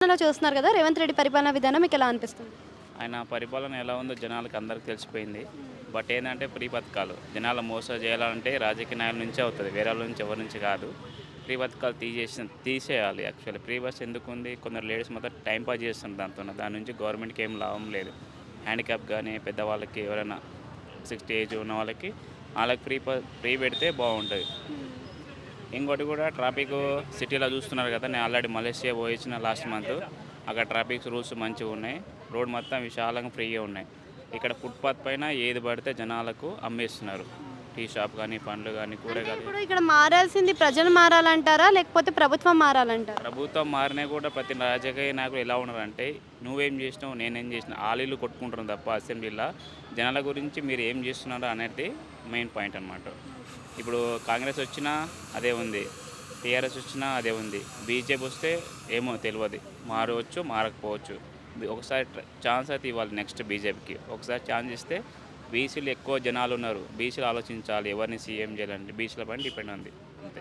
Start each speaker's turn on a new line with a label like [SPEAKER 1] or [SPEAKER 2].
[SPEAKER 1] తెలంగాణలో చూస్తున్నారు కదా! రేవంత్ రెడ్డి పరిపాలనా విధానం మీకెలా అనిపిస్తుంది?
[SPEAKER 2] ఆయన పరిపాలన ఎలా ఉందో జనాలకి అందరికి తెలిసిపోయింది. బట్ ఏందంటే ఫ్రీ పథకాలు. జనాలు మోసం చేయాలంటే రాజకీయ నాయకుల నుంచే అవుతది. వేరే వాళ్ళ నుంచి ఎవరి నుంచి కాదు. ఫ్రీ పథకాలు తీసేయాలి యాక్చువల్లీ. ఫ్రీ బస్ ఎందుకుంది? కొందరు లేడీస్ మొత్తం టైమ్ పాస్ చేస్తున్నారు దాంతోని. దాని నుంచి గవర్నమెంట్‌కి ఏం లాభం లేదు. హ్యాండిక్యాప్ గానీ, పెద్దవాళ్ళకి ఎవరైనా 60 ఏజ్ ఉన్న వాళ్ళకి ఆళ్ళకి ఫ్రీ పెడితే బావుంటది. ఇంకోటి కూడా ట్రాఫిక్ సిటీలో చూస్తున్నారు కదా! నేను ఆల్రెడీ మలేషియా పోయొచ్చిన లాస్ట్ మంత్. అక్కడ ట్రాఫిక్ రూల్స్ మంచిగున్నాయి. రోడ్ మొత్తం విశాలంగా ఫ్రీగా ఉన్నాయి. ఇక్కడ ఫుట్‌పాత్ పైన ఏది పడితే జనాలకు అమ్మేస్తున్నారు. టీ షాప్ గానీ, పండ్లు గానీ,
[SPEAKER 1] అంటే
[SPEAKER 2] కూరగాయలు.
[SPEAKER 1] ఇప్పుడు ఇక్కడ మారాల్సింది ప్రజలు మారాలంటారా? లేకపోతే ప్రభుత్వం మారాలంటారా?
[SPEAKER 2] ప్రభుత్వం మారినా కూడా ప్రతి రాజకీయ నాయకులు ఎలా ఉన్నారంటే, నువ్వేం చేసినావు, నేనేం చేసినా ఆలీలు కొట్టుకుంటున్నారు తప్ప అసెంబ్లీలో జనాల గురించి మీరు ఏం చేస్తున్నారు అనేది మెయిన్ పాయింట్ అనమాట. ఇప్పుడు కాంగ్రెస్ వచ్చినా అదే ఉంది. టీఆర్ఎస్ వచ్చినా అదే ఉంది. బీజేపీ వస్తే ఏమో తెలవదు. మారవచ్చు, మారకపోవచ్చు. ఒకసారి ఛాన్స్ అయితే ఇవ్వాలి నెక్స్ట్ బీజేపీకి. ఒకసారి ఛాన్స్ ఇస్తే బీసీలు ఎక్కువ జనాలున్నారు. బీసీలు ఆలోచించాలి ఎవరిని సీఎం చేయాలంటే బీసీల పైన డిపెండ్ ఉంది. అంతే.